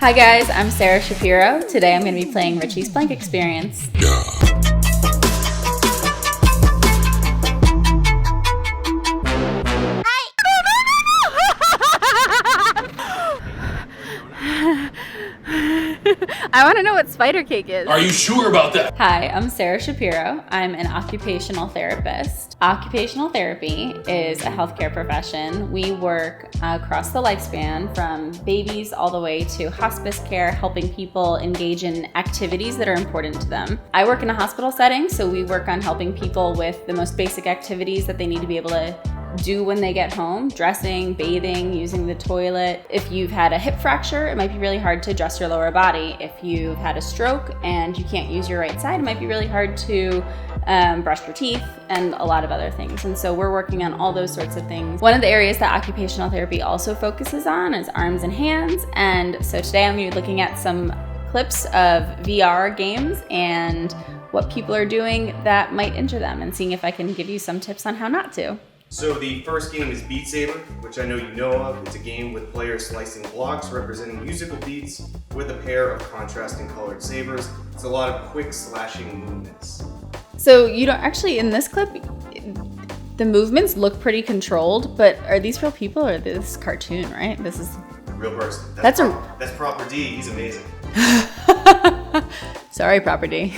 Hi guys, I'm Sarah Shapiro. Today I'm going to be playing Richie's Plank Experience. I want to know what spider cake is. Are you sure about that? Hi, I'm Sarah Shapiro. I'm an occupational therapist. Occupational therapy is a healthcare profession. We work across the lifespan from babies all the way to hospice care, helping people engage in activities that are important to them. I work in a hospital setting, so we work on helping people with the most basic activities that they need to be able to do when they get home: dressing, bathing, using the toilet. If you've had a hip fracture, it might be really hard to dress your lower body. If you've had a stroke and you can't use your right side, it might be really hard to brush your teeth and a lot of other things. And so we're working on all those sorts of things. One of the areas that occupational therapy also focuses on is arms and hands. And so today I'm going to be looking at some clips of VR games and what people are doing that might injure them, and seeing if I can give you some tips on how not to. So the first game is Beat Saber, which I know you know of. It's a game with players slicing blocks representing musical beats with a pair of contrasting colored sabers. It's a lot of quick slashing movements. So you don't actually, in this clip, the movements look pretty controlled, but are these real people or this cartoon, right? This is Real person. That's Proper D. He's amazing. Sorry, Proper D.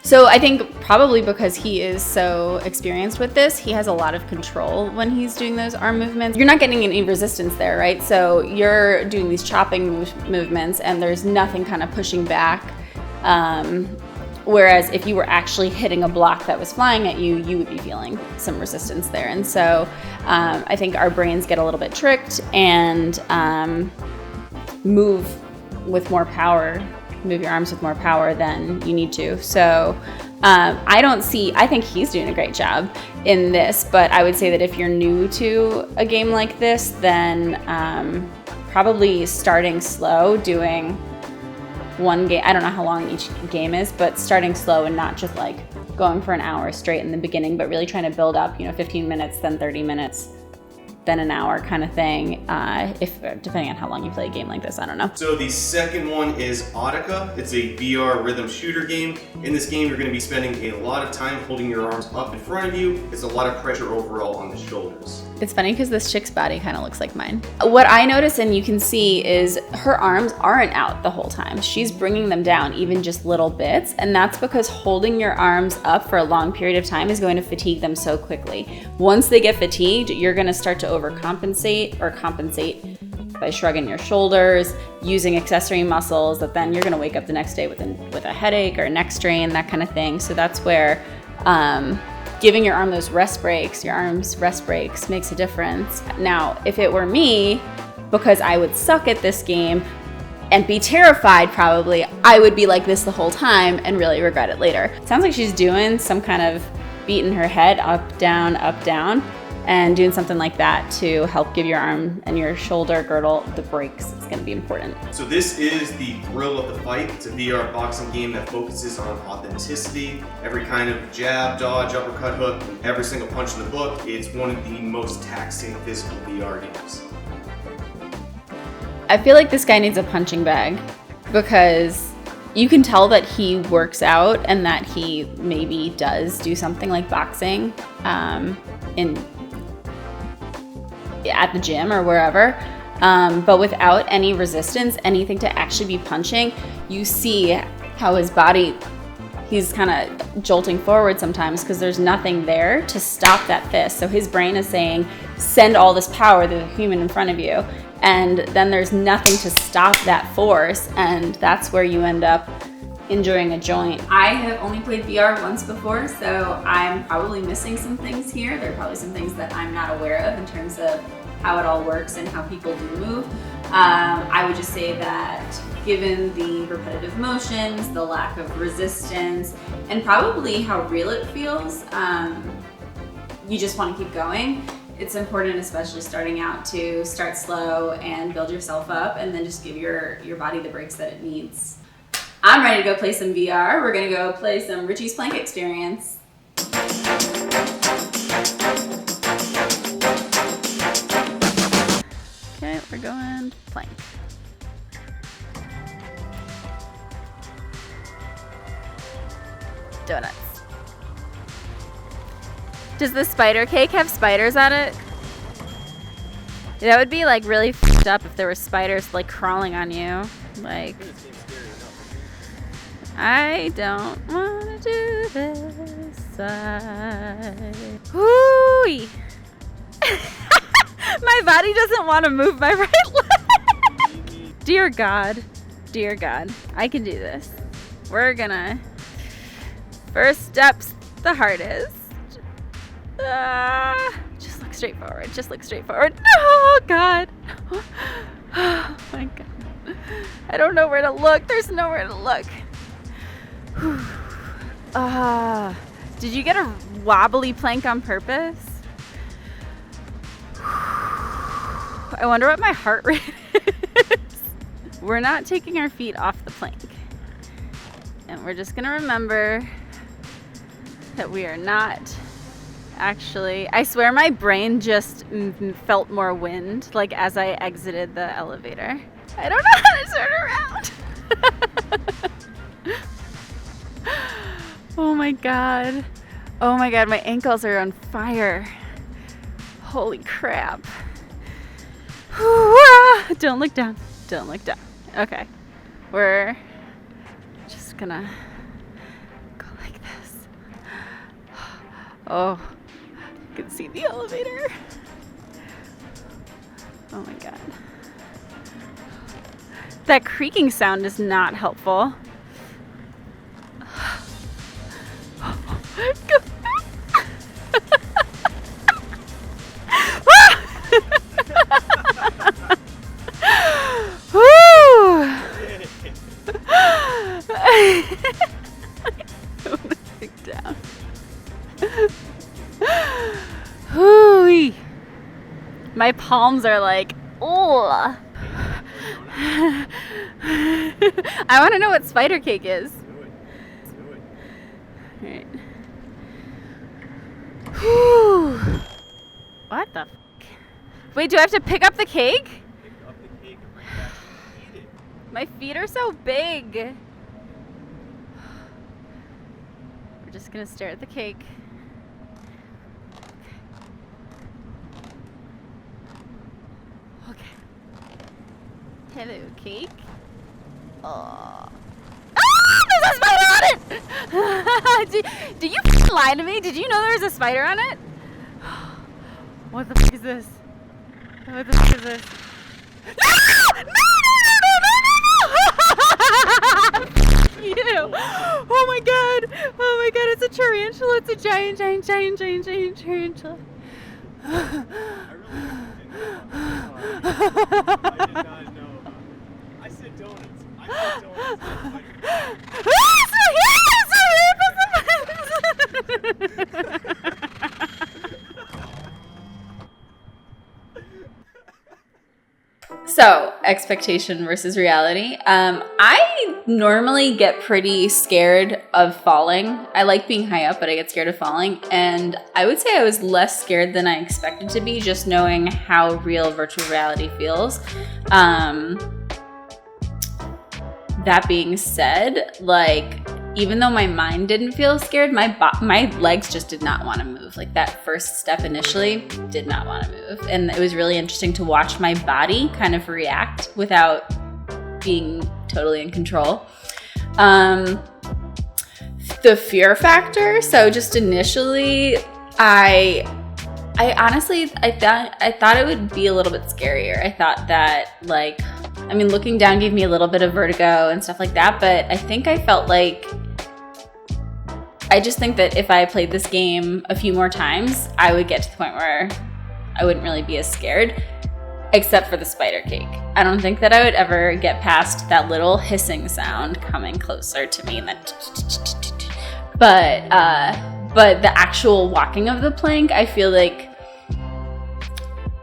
So I think probably because he is so experienced with this, he has a lot of control when he's doing those arm movements. You're not getting any resistance there, right? So you're doing these chopping movements and there's nothing kind of pushing back. Whereas if you were actually hitting a block that was flying at you, you would be feeling some resistance there. And so I think our brains get a little bit tricked and move with more power. Move your arms with more power than you need to. So I think he's doing a great job in this, but I would say that if you're new to a game like this, then probably starting slow, doing one game. I don't know how long each game is, but starting slow and not just like going for an hour straight in the beginning, but really trying to build up, 15 minutes, then 30 minutes, then an hour kind of thing, if depending on how long you play a game like this, I don't know. So the second one is Audica. It's a VR rhythm shooter game. In this game, you're going to be spending a lot of time holding your arms up in front of you. It's a lot of pressure overall on the shoulders. It's funny because this chick's body kind of looks like mine. What I notice, and you can see, is her arms aren't out the whole time. She's bringing them down even just little bits, and that's because holding your arms up for a long period of time is going to fatigue them so quickly. Once they get fatigued, you're going to start to overcompensate or compensate by shrugging your shoulders, using accessory muscles that then you're going to wake up the next day with a headache or a neck strain, that kind of thing. So that's where giving your arms rest breaks makes a difference. Now, if it were me, because I would suck at this game and be terrified probably, I would be like this the whole time and really regret it later. Sounds like she's doing some kind of beating her head up, down, and doing something like that to help give your arm and your shoulder girdle the breaks. It's going to be important. So this is the thrill of the fight. It's a VR boxing game that focuses on authenticity. Every kind of jab, dodge, uppercut, hook, every single punch in the book. It's one of the most taxing physical VR games. I feel like this guy needs a punching bag because you can tell that he works out and that he maybe does do something like boxing at the gym or wherever, but without any resistance, anything to actually be punching. You see how his body, he's kind of jolting forward sometimes because there's nothing there to stop that fist. So his brain is saying, send all this power to the human in front of you. And then there's nothing to stop that force. And that's where you end up injuring a joint. I have only played VR once before, so I'm probably missing some things here. There are probably some things that I'm not aware of in terms of how it all works and how people do move. I would just say that given the repetitive motions, the lack of resistance, and probably how real it feels, you just want to keep going. It's important, especially starting out, to start slow and build yourself up and then just give your body the breaks that it needs. I'm ready to go play some VR. We're gonna go play some Richie's Plank Experience. Okay, we're going plank. Donuts. Does the spider cake have spiders on it? That would be like really f***ed up if there were spiders like crawling on you. Like, I don't want to do this side. Whoo! My body doesn't want to move my right leg. Dear God, I can do this. We're gonna, first step's the hardest. Just look straight forward. Oh God. Oh my God. I don't know where to look. There's nowhere to look. Did you get a wobbly plank on purpose? I wonder what my heart rate is. We're not taking our feet off the plank. And we're just gonna remember that we are not actually, I swear my brain just felt more wind, like as I exited the elevator. I don't know how to turn around. Oh my God, my ankles are on fire. Holy crap. Don't look down. Okay, we're just gonna go like this. Oh, you can see the elevator. Oh my God. That creaking sound is not helpful. Go. Down. My palms are like, oh. I want to know what spider cake is. All right. Whew. What the f***? Wait, do I have to pick up the cake? Pick up the cake and bring it back and eat it. My feet are so big. We're just gonna stare at the cake. Okay. Hello, cake. Oh. There's a spider on it! Did you lie to me? Did you know there was a spider on it? What the f*** is this? What the f*** is this? No! You! Oh my God, it's a tarantula. It's a giant tarantula. I did not know. I said donuts. So, expectation versus reality. I normally get pretty scared of falling. I like being high up, but I get scared of falling. And I would say I was less scared than I expected to be, just knowing how real virtual reality feels. That being said, like, even though my mind didn't feel scared, my legs just did not want to move. Like, that first step initially did not want to move. And it was really interesting to watch my body kind of react without being totally in control. The fear factor. So just initially, I honestly thought it would be a little bit scarier. I thought that, like, I mean, looking down gave me a little bit of vertigo and stuff like that, but I think I felt like, I just think that if I played this game a few more times, I would get to the point where I wouldn't really be as scared, except for the spider cake. I don't think that I would ever get past that little hissing sound coming closer to me, and that but the actual walking of the plank, I feel like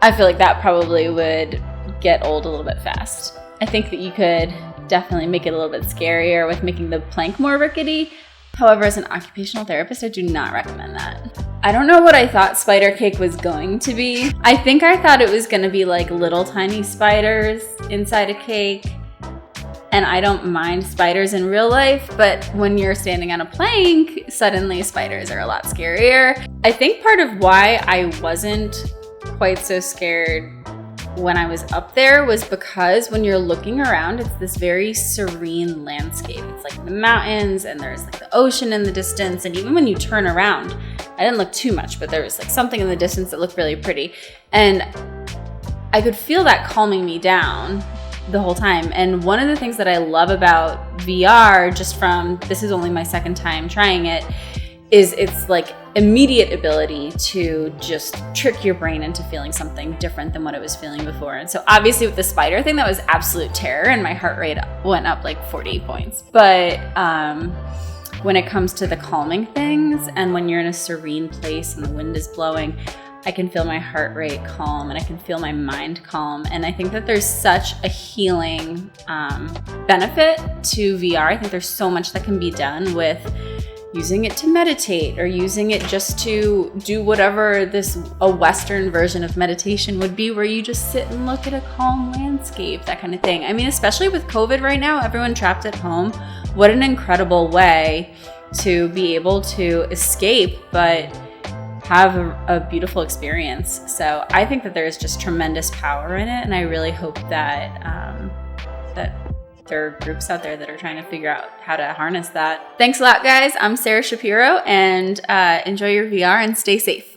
that probably would get old a little bit fast. I think that you could definitely make it a little bit scarier with making the plank more rickety. However, as an occupational therapist, I do not recommend that. I don't know what I thought spider cake was going to be. I think I thought it was going to be like little tiny spiders inside a cake. and I don't mind spiders in real life, but when you're standing on a plank, suddenly spiders are a lot scarier. I think part of why I wasn't quite so scared when I was up there was because when you're looking around, it's this very serene landscape. It's like the mountains and there's like the ocean in the distance. And even when you turn around, I didn't look too much, but there was like something in the distance that looked really pretty. And I could feel that calming me down the whole time. And one of the things that I love about VR, just from, this is only my second time trying it, is its like immediate ability to just trick your brain into feeling something different than what it was feeling before. And so obviously with the spider thing, that was absolute terror and my heart rate went up like 40 points. But when it comes to the calming things and when you're in a serene place and the wind is blowing, I can feel my heart rate calm and I can feel my mind calm. And I think that there's such a healing benefit to VR. I think there's so much that can be done with using it to meditate or using it just to do whatever a Western version of meditation would be, where you just sit and look at a calm landscape, that kind of thing. I mean, especially with COVID right now, everyone trapped at home, what an incredible way to be able to escape, but have a beautiful experience. So I think that there's just tremendous power in it, and I really hope that that there are groups out there that are trying to figure out how to harness that. Thanks a lot, guys. I'm Sarah Shapiro, and enjoy your VR and stay safe.